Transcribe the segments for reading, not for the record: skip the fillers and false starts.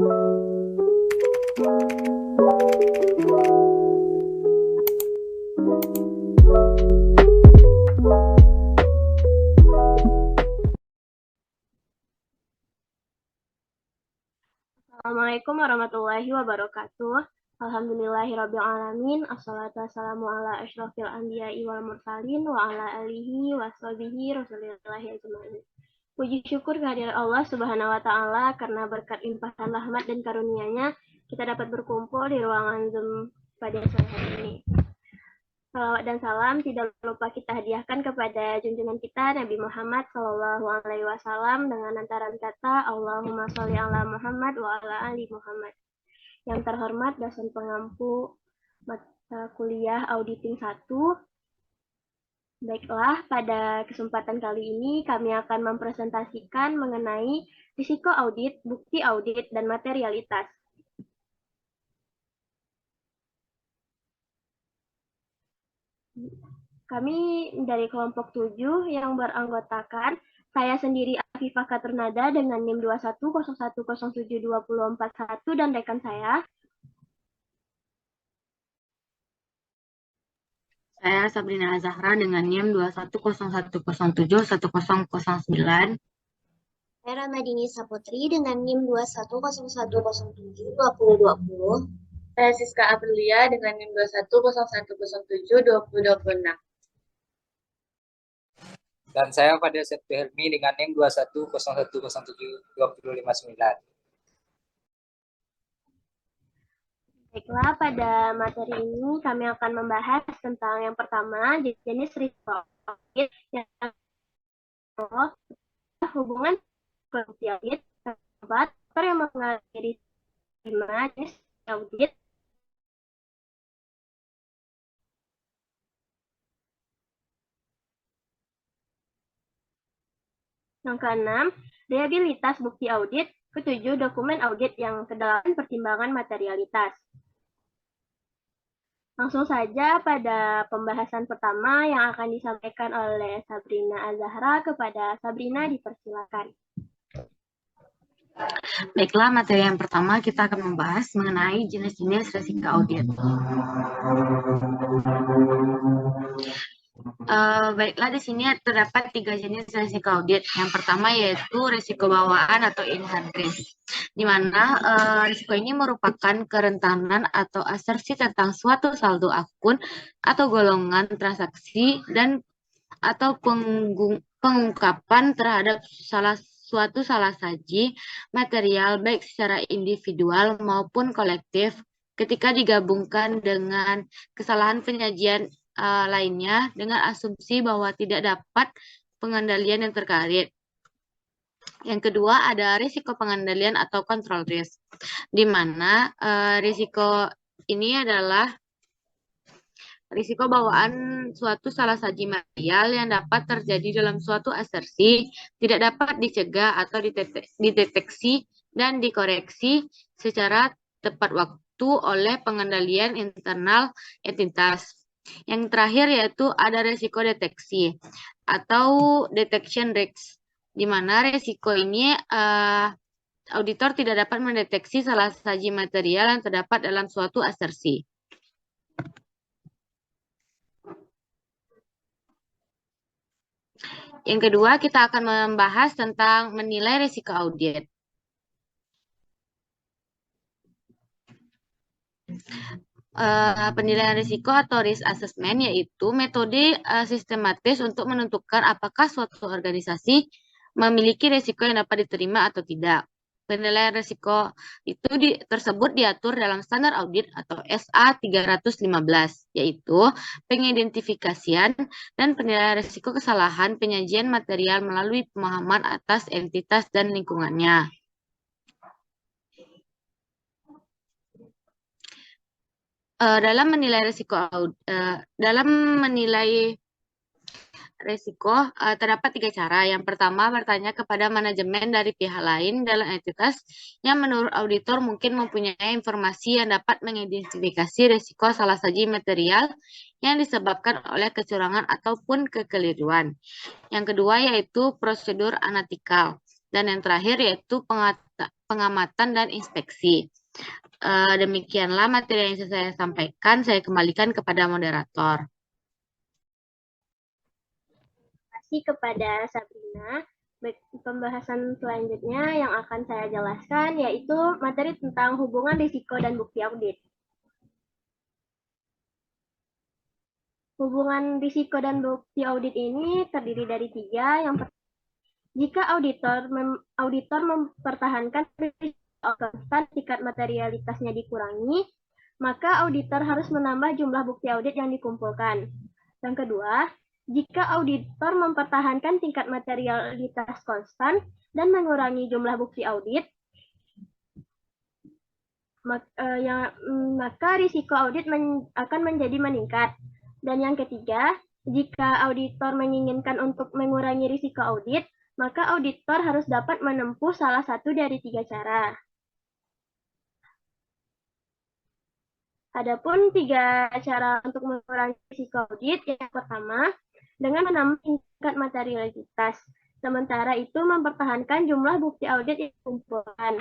Assalamualaikum warahmatullahi wabarakatuh. Alhamdulillahirrabbilalamin. Assalatu wassalamu ala asyrafil anbiya'i wal mursalin wa ala alihi wa sahbihi rasulillahi ajma'in. Puji syukur kehadiran Allah Subhanahu wa taala karena berkat limpahan rahmat dan karunia-Nya kita dapat berkumpul di ruangan Zoom pada sore hari ini. Salawat dan salam tidak lupa kita hadiahkan kepada junjungan kita Nabi Muhammad SAW dengan antaran kata Allahumma sholli ala Muhammad wa ala ali Muhammad. Yang terhormat dosen pengampu mata kuliah auditing 1. Baiklah, pada kesempatan kali ini kami akan mempresentasikan mengenai risiko audit, bukti audit, dan materialitas. Kami dari kelompok 7 yang beranggotakan saya sendiri Afifah Katernada dengan NIM 2101072041 dan rekan saya. Saya Sabrina Azahra dengan NIM 2101071009. Saya Ramadini Saputri dengan NIM 2101072020. Saya Siska Aprilia dengan NIM 2101072026. Dan saya Fadil Setfi Helmi dengan NIM 2101072059. Baiklah, pada materi ini kami akan membahas tentang yang pertama, jenis risiko audit, yang kedua, hubungan bukti audit, keempat, faktor yang mengakhiri jenis audit, yang keenam, reliabilitas bukti audit, ketujuh, dokumen audit, yang kedelapan, pertimbangan materialitas. Langsung saja pada pembahasan pertama yang akan disampaikan oleh Sabrina Azahra. Kepada Sabrina dipersilakan. Baiklah, materi yang pertama kita akan membahas mengenai jenis-jenis risiko audit. Baiklah, di sini terdapat 3 jenis risiko audit. Yang pertama yaitu risiko bawaan atau inherent risk, di mana risiko ini merupakan kerentanan atau asersi tentang suatu saldo akun atau golongan transaksi dan atau pengungkapan terhadap suatu salah saji material baik secara individual maupun kolektif ketika digabungkan dengan kesalahan penyajian lainnya dengan asumsi bahwa tidak dapat pengendalian yang terkait. Yang kedua ada risiko pengendalian atau control risk, di mana risiko ini adalah risiko bawaan suatu salah saji material yang dapat terjadi dalam suatu asersi, tidak dapat dicegah atau dideteksi dan dikoreksi secara tepat waktu oleh pengendalian internal entitas. Yang terakhir yaitu ada risiko deteksi atau detection risk, di mana risiko ini auditor tidak dapat mendeteksi salah saji material yang terdapat dalam suatu asersi. Yang kedua, kita akan membahas tentang menilai risiko audit. Penilaian risiko atau risk assessment yaitu metode sistematis untuk menentukan apakah suatu organisasi memiliki risiko yang dapat diterima atau tidak. Penilaian risiko itu tersebut diatur dalam standar audit atau SA 315, yaitu pengidentifikasian dan penilaian risiko kesalahan penyajian material melalui pemahaman atas entitas dan lingkungannya. Dalam menilai risiko terdapat 3 cara. Yang pertama, bertanya kepada manajemen dari pihak lain dalam entitas yang menurut auditor mungkin mempunyai informasi yang dapat mengidentifikasi risiko salah saji material yang disebabkan oleh kecurangan ataupun kekeliruan. Yang kedua yaitu prosedur analytical, Dan yang terakhir yaitu pengamatan dan inspeksi. Demikianlah materi yang saya sampaikan. Saya kembalikan kepada moderator. Terima kasih kepada Sabrina. Pembahasan selanjutnya yang akan saya jelaskan yaitu materi tentang hubungan risiko dan bukti audit. Hubungan risiko dan bukti audit ini terdiri dari 3. Yang pertama, jika auditor mempertahankan konstan tingkat materialitasnya dikurangi, maka auditor harus menambah jumlah bukti audit yang dikumpulkan. Yang kedua, jika auditor mempertahankan tingkat materialitas konstan dan mengurangi jumlah bukti audit, maka risiko audit akan menjadi meningkat. Dan yang ketiga, jika auditor menginginkan untuk mengurangi risiko audit, maka auditor harus dapat menempuh salah satu dari 3 cara. Adapun 3 cara untuk mengurangi risiko audit, yang pertama, dengan menambah tingkat materialitas. Sementara itu mempertahankan jumlah bukti audit yang dikumpulkan.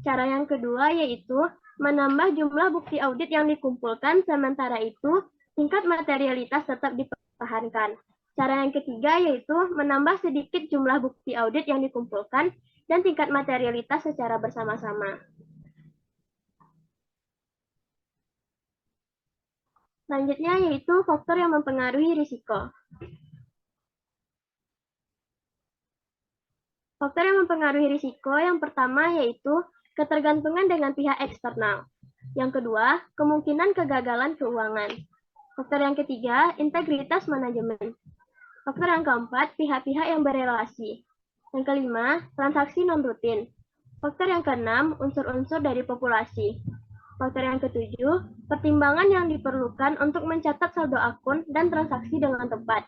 Cara yang kedua yaitu menambah jumlah bukti audit yang dikumpulkan, sementara itu tingkat materialitas tetap dipertahankan. Cara yang ketiga yaitu menambah sedikit jumlah bukti audit yang dikumpulkan dan tingkat materialitas secara bersama-sama. Selanjutnya yaitu faktor yang mempengaruhi risiko. Faktor yang mempengaruhi risiko yang pertama yaitu ketergantungan dengan pihak eksternal. Yang kedua, kemungkinan kegagalan keuangan. Faktor yang ketiga, integritas manajemen. Faktor yang keempat, pihak-pihak yang berelasi. Yang kelima, transaksi non-rutin. Faktor yang keenam, unsur-unsur dari populasi. Faktor yang ketujuh, pertimbangan yang diperlukan untuk mencatat saldo akun dan transaksi dengan tepat.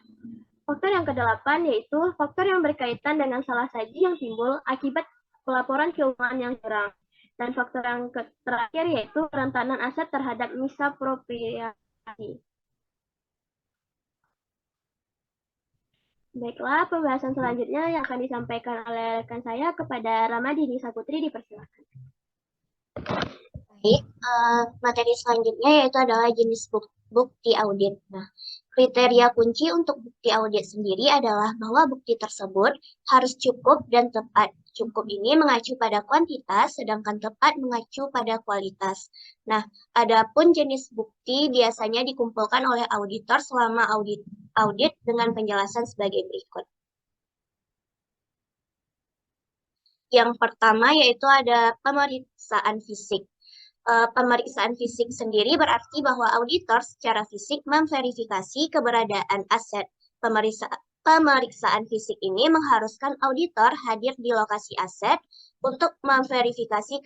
Faktor yang kedelapan yaitu faktor yang berkaitan dengan salah saji yang timbul akibat pelaporan keuangan yang kurang. Dan faktor yang terakhir yaitu kerentanan aset terhadap misapropriasi. Baiklah, pembahasan selanjutnya yang akan disampaikan oleh rekan saya kepada Ramadini Saputri, dipersilakan. Baik, materi selanjutnya yaitu adalah jenis bukti audit. Nah, kriteria kunci untuk bukti audit sendiri adalah bahwa bukti tersebut harus cukup dan tepat. Cukup ini mengacu pada kuantitas, sedangkan tepat mengacu pada kualitas. Nah, adapun jenis bukti biasanya dikumpulkan oleh auditor selama audit dengan penjelasan sebagai berikut. Yang pertama yaitu ada pemeriksaan fisik. Pemeriksaan fisik sendiri berarti bahwa auditor secara fisik memverifikasi keberadaan aset. Pemeriksaan fisik ini mengharuskan auditor hadir di lokasi aset untuk memverifikasi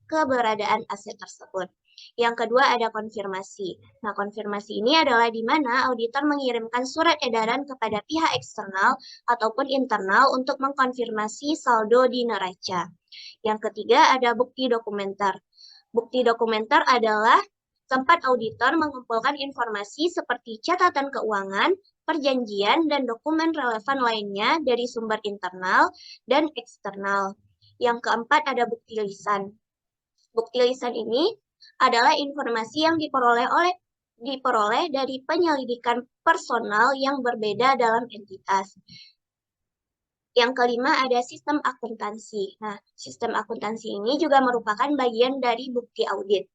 keberadaan aset tersebut. Yang kedua ada konfirmasi. Nah, konfirmasi ini adalah di mana auditor mengirimkan surat edaran kepada pihak eksternal ataupun internal untuk mengkonfirmasi saldo di neraca. Yang ketiga ada bukti dokumenter. Bukti dokumenter adalah tempat auditor mengumpulkan informasi seperti catatan keuangan, perjanjian, dan dokumen relevan lainnya dari sumber internal dan eksternal. Yang keempat ada bukti lisan. Bukti lisan ini adalah informasi yang diperoleh dari penyelidikan personal yang berbeda dalam entitas. Yang kelima ada sistem akuntansi. Nah, sistem akuntansi ini juga merupakan bagian dari bukti audit.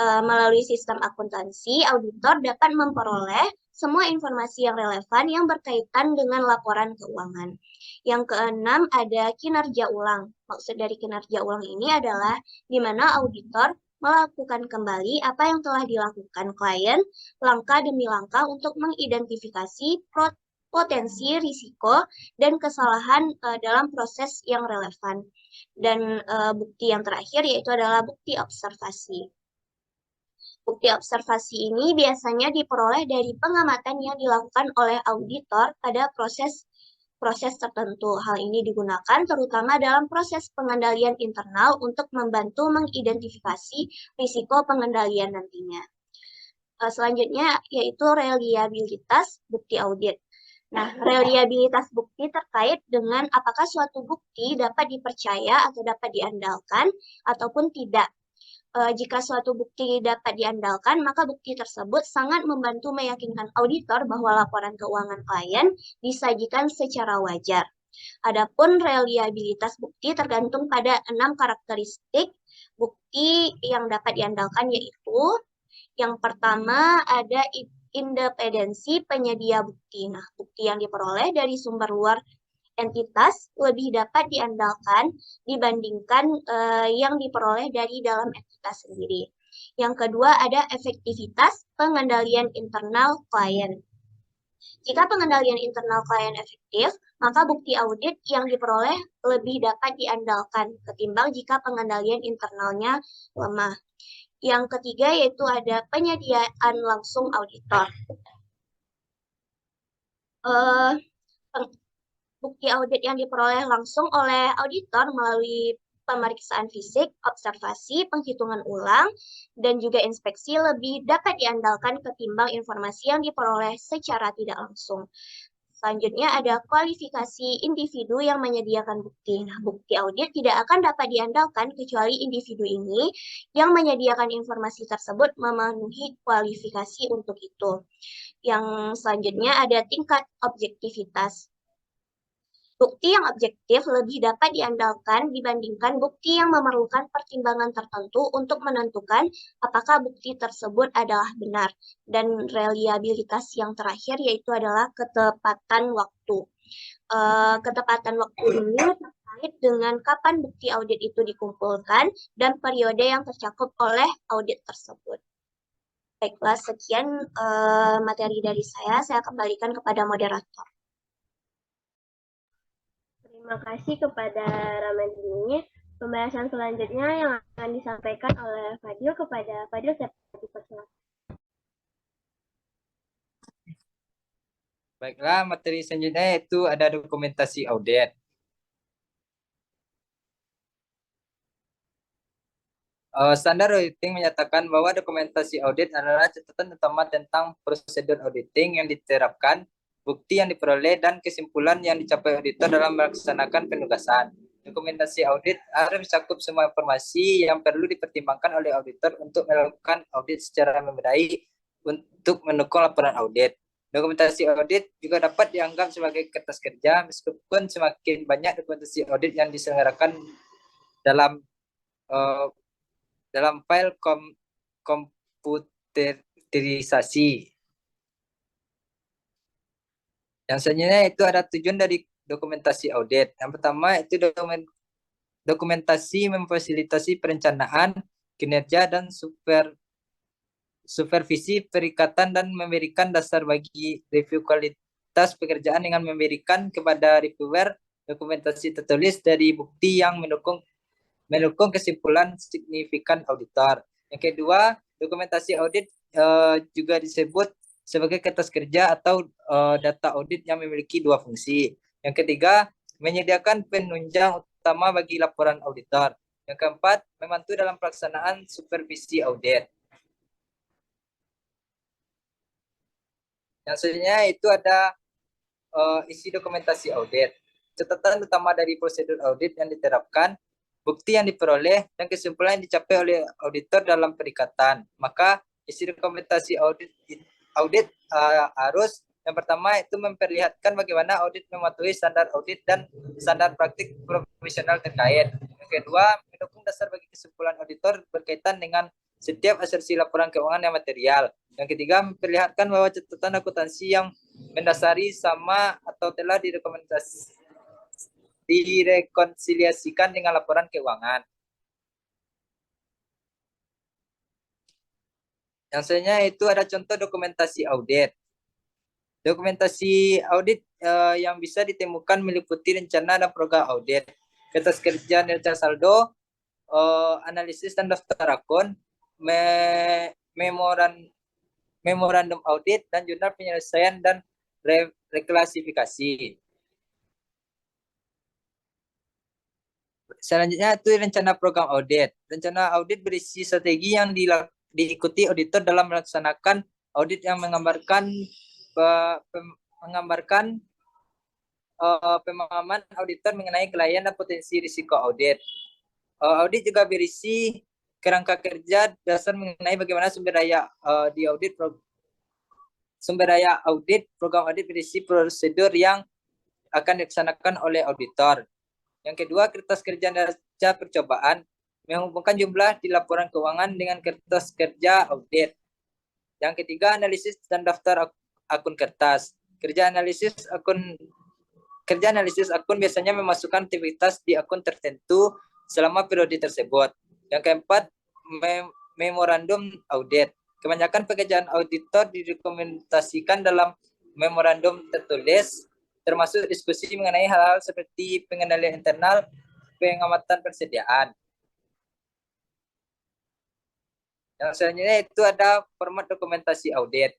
Melalui sistem akuntansi, auditor dapat memperoleh semua informasi yang relevan yang berkaitan dengan laporan keuangan. Yang keenam ada kinerja ulang. Maksud dari kinerja ulang ini adalah di mana auditor melakukan kembali apa yang telah dilakukan klien langkah demi langkah untuk mengidentifikasi potensi risiko dan kesalahan dalam proses yang relevan. Dan bukti yang terakhir yaitu adalah bukti observasi. Bukti observasi ini biasanya diperoleh dari pengamatan yang dilakukan oleh auditor pada proses tertentu. Hal ini digunakan terutama dalam proses pengendalian internal untuk membantu mengidentifikasi risiko pengendalian nantinya. Selanjutnya yaitu reliabilitas bukti audit. Nah, reliabilitas bukti terkait dengan apakah suatu bukti dapat dipercaya atau dapat diandalkan ataupun tidak. Jika suatu bukti dapat diandalkan, maka bukti tersebut sangat membantu meyakinkan auditor bahwa laporan keuangan klien disajikan secara wajar. Adapun reliabilitas bukti tergantung pada 6 karakteristik bukti yang dapat diandalkan, yaitu yang pertama ada independensi penyedia bukti. Nah, bukti yang diperoleh dari sumber luar entitas lebih dapat diandalkan dibandingkan yang diperoleh dari dalam entitas sendiri. Yang kedua ada efektivitas pengendalian internal klien. Jika pengendalian internal klien efektif, maka bukti audit yang diperoleh lebih dapat diandalkan ketimbang jika pengendalian internalnya lemah. Yang ketiga yaitu ada penyediaan langsung auditor. Bukti audit yang diperoleh langsung oleh auditor melalui pemeriksaan fisik, observasi, penghitungan ulang, dan juga inspeksi lebih dapat diandalkan ketimbang informasi yang diperoleh secara tidak langsung. Selanjutnya ada kualifikasi individu yang menyediakan bukti. Nah, bukti audit tidak akan dapat diandalkan kecuali individu ini yang menyediakan informasi tersebut memenuhi kualifikasi untuk itu. Yang selanjutnya ada tingkat objektivitas. Bukti yang objektif lebih dapat diandalkan dibandingkan bukti yang memerlukan pertimbangan tertentu untuk menentukan apakah bukti tersebut adalah benar. Dan reliabilitas yang terakhir yaitu adalah ketepatan waktu. Ketepatan waktu ini terkait dengan kapan bukti audit itu dikumpulkan dan periode yang tercakup oleh audit tersebut. Baiklah, sekian materi dari saya kembalikan kepada moderator. Terima kasih kepada Ramadhani. Pembahasan selanjutnya yang akan disampaikan oleh Fadil kepada Fadil, saya dipersilakan. Baiklah, materi selanjutnya itu ada dokumentasi audit. Standar auditing menyatakan bahwa dokumentasi audit adalah catatan utama tentang prosedur auditing yang diterapkan, bukti yang diperoleh, dan kesimpulan yang dicapai auditor dalam melaksanakan penugasan. Dokumentasi audit harus mencakup semua informasi yang perlu dipertimbangkan oleh auditor untuk melakukan audit secara memadai untuk mendukung laporan audit. Dokumentasi audit juga dapat dianggap sebagai kertas kerja, meskipun semakin banyak dokumentasi audit yang diselenggarakan dalam file komputerisasi. Yang selanjutnya itu ada tujuan dari dokumentasi audit. Yang pertama itu dokumentasi memfasilitasi perencanaan, kinerja, dan supervisi perikatan dan memberikan dasar bagi review kualitas pekerjaan dengan memberikan kepada reviewer dokumentasi tertulis dari bukti yang mendukung kesimpulan signifikan auditor. Yang kedua, dokumentasi audit juga disebut sebagai kertas kerja atau data audit yang memiliki dua fungsi. Yang ketiga, menyediakan penunjang utama bagi laporan auditor. Yang keempat, membantu dalam pelaksanaan supervisi audit. Yang selanjutnya itu ada isi dokumentasi audit. Catatan utama dari prosedur audit yang diterapkan, bukti yang diperoleh, dan kesimpulan yang dicapai oleh auditor dalam perikatan. Maka isi dokumentasi audit harus yang pertama itu memperlihatkan bagaimana audit mematuhi standar audit dan standar praktik profesional terkait. Yang kedua, mendukung dasar bagi kesimpulan auditor berkaitan dengan setiap asersi laporan keuangan yang material. Yang ketiga, memperlihatkan bahwa catatan akuntansi yang mendasari sama atau telah direkonsiliasikan dengan laporan keuangan. Yang selanjutnya itu ada contoh dokumentasi audit. Dokumentasi audit yang bisa ditemukan meliputi rencana dan program audit, kertas kerja neraca saldo, analisis dan daftar akun, memorandum audit, dan jurnal penyelesaian dan reklasifikasi. Selanjutnya itu rencana program audit. Rencana audit berisi strategi yang diikuti auditor dalam melaksanakan audit yang menggambarkan menggambarkan pemahaman auditor mengenai klien dan potensi risiko audit. Audit juga berisi kerangka kerja dasar mengenai bagaimana sumber daya di audit, program audit berisi prosedur yang akan dilaksanakan oleh auditor. Yang kedua, kertas kerja neraca percobaan menghubungkan jumlah di laporan keuangan dengan kertas kerja audit. Yang ketiga, analisis dan daftar akun kertas. Kerja analisis akun biasanya memasukkan aktivitas di akun tertentu selama periode tersebut. Yang keempat, memorandum audit. Kebanyakan pekerjaan auditor didokumentasikan dalam memorandum tertulis, termasuk diskusi mengenai hal-hal seperti pengendalian internal, pengamatan persediaan. Yang selanjutnya itu ada format dokumentasi audit.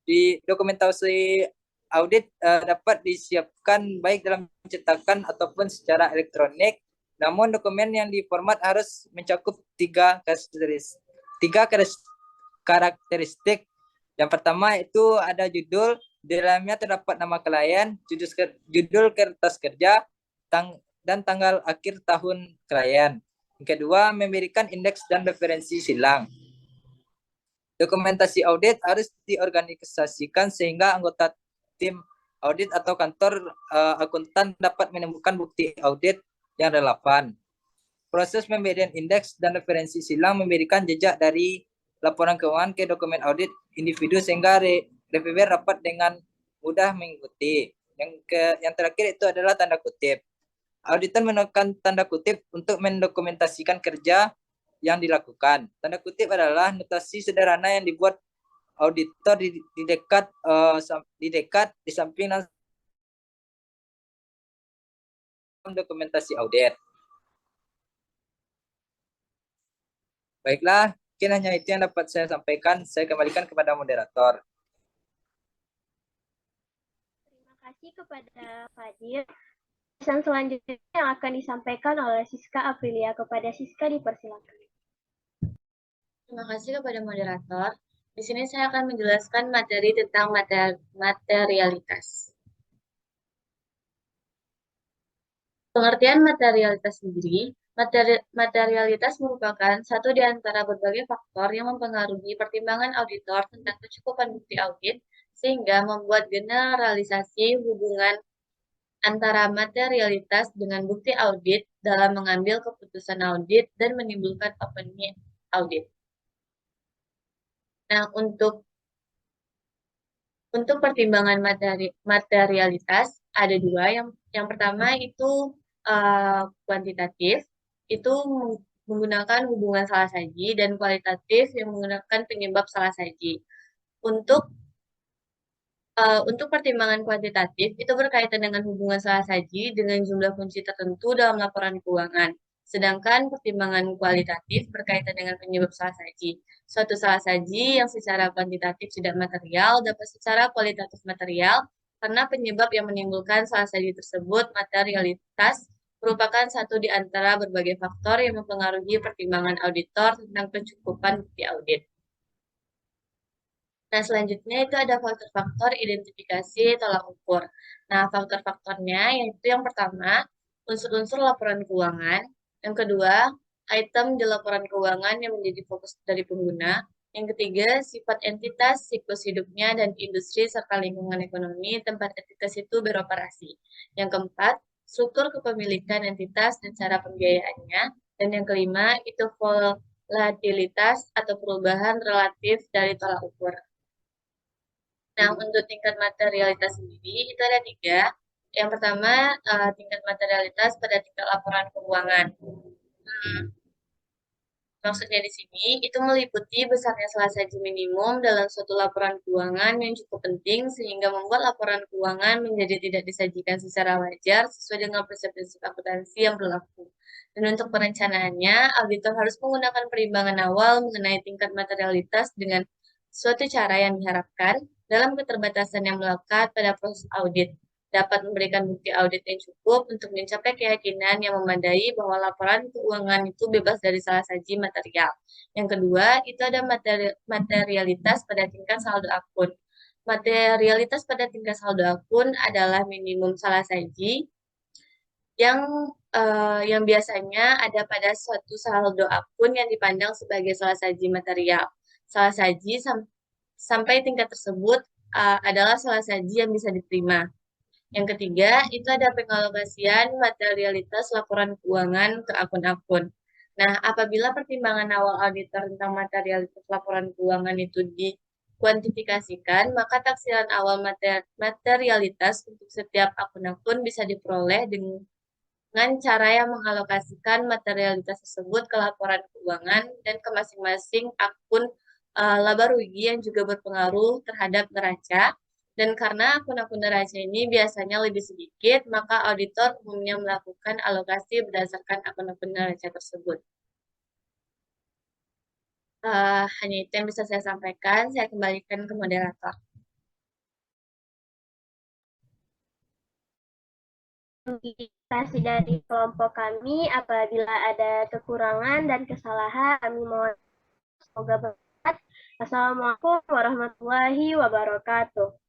Di dokumentasi audit dapat disiapkan baik dalam cetakan ataupun secara elektronik. Namun dokumen yang diformat harus mencakup tiga karakteristik. Yang pertama itu ada judul, di dalamnya terdapat nama klien, judul kertas kerja, dan tanggal akhir tahun klien. Yang kedua, memberikan indeks dan referensi silang. Dokumentasi audit harus diorganisasikan sehingga anggota tim audit atau kantor akuntan dapat menemukan bukti audit yang relevan. Proses pemberian indeks dan referensi silang memberikan jejak dari laporan keuangan ke dokumen audit individu sehingga reviewer dapat dengan mudah mengikuti. Yang terakhir itu adalah tanda kutip. Auditor menekan tanda kutip untuk mendokumentasikan kerja yang dilakukan. Tanda kutip adalah notasi sederhana yang dibuat auditor di samping dokumentasi audit. Baiklah, mungkin hanya itu yang dapat saya sampaikan. Saya kembalikan kepada moderator. Terima kasih kepada Fadil. Pesan selanjutnya yang akan disampaikan oleh Siska Aprilia. Kepada Siska dipersilakan. Terima kasih kepada moderator. Di sini saya akan menjelaskan materi tentang materialitas. Pengertian materialitas sendiri, materialitas merupakan satu di antara berbagai faktor yang mempengaruhi pertimbangan auditor tentang kecukupan bukti audit, sehingga membuat generalisasi hubungan antara materialitas dengan bukti audit dalam mengambil keputusan audit dan menimbulkan opini audit. Nah, untuk pertimbangan materialitas ada dua. Yang pertama itu kuantitatif, itu menggunakan hubungan salah saji, dan kualitatif yang menggunakan penyebab salah saji. Untuk pertimbangan kuantitatif itu berkaitan dengan hubungan salah saji dengan jumlah kunci tertentu dalam laporan keuangan. Sedangkan pertimbangan kualitatif berkaitan dengan penyebab salah saji. Suatu salah saji yang secara kuantitatif tidak material dapat secara kualitatif material karena penyebab yang menimbulkan salah saji tersebut. Materialitas merupakan satu di antara berbagai faktor yang mempengaruhi pertimbangan auditor tentang kecukupan bukti audit. Nah, selanjutnya itu ada faktor-faktor identifikasi tolak ukur. Nah, faktor-faktornya yaitu yang pertama, unsur-unsur laporan keuangan. Yang kedua, item di laporan keuangan yang menjadi fokus dari pengguna. Yang ketiga, sifat entitas, siklus hidupnya, dan industri serta lingkungan ekonomi tempat entitas itu beroperasi. Yang keempat, struktur kepemilikan entitas dan cara pembiayaannya. Dan yang kelima, itu volatilitas atau perubahan relatif dari tolak ukur. Nah, untuk tingkat materialitas sendiri, itu ada tiga. Yang pertama, tingkat materialitas pada tingkat laporan keuangan. Maksudnya di sini, itu meliputi besarnya salah saji minimum dalam suatu laporan keuangan yang cukup penting, sehingga membuat laporan keuangan menjadi tidak disajikan secara wajar sesuai dengan prinsip-prinsip akuntansi yang berlaku. Dan untuk perencanaannya, auditor harus menggunakan perimbangan awal mengenai tingkat materialitas dengan suatu cara yang diharapkan dalam keterbatasan yang melekat pada proses audit, dapat memberikan bukti audit yang cukup untuk mencapai keyakinan yang memadai bahwa laporan keuangan itu bebas dari salah saji material. Yang kedua, itu ada materialitas pada tingkat saldo akun. Materialitas pada tingkat saldo akun adalah minimum salah saji yang biasanya ada pada suatu saldo akun yang dipandang sebagai salah saji material. Salah saji sampai tingkat tersebut adalah salah saji yang bisa diterima. Yang ketiga, itu ada pengalokasian materialitas laporan keuangan ke akun-akun. Nah, apabila pertimbangan awal auditor tentang materialitas laporan keuangan itu dikuantifikasikan, maka taksiran awal materialitas untuk setiap akun-akun bisa diperoleh dengan cara yang mengalokasikan materialitas tersebut ke laporan keuangan dan ke masing-masing akun laba rugi yang juga berpengaruh terhadap neraca. Dan karena akun-akun neraca ini biasanya lebih sedikit, maka auditor umumnya melakukan alokasi berdasarkan akun-akun neraca tersebut. Hanya itu yang bisa saya sampaikan. Saya kembalikan ke moderator. Klarifikasi dari kelompok kami, apabila ada kekurangan dan kesalahan, kami mohon semoga berkat. Assalamualaikum warahmatullahi wabarakatuh.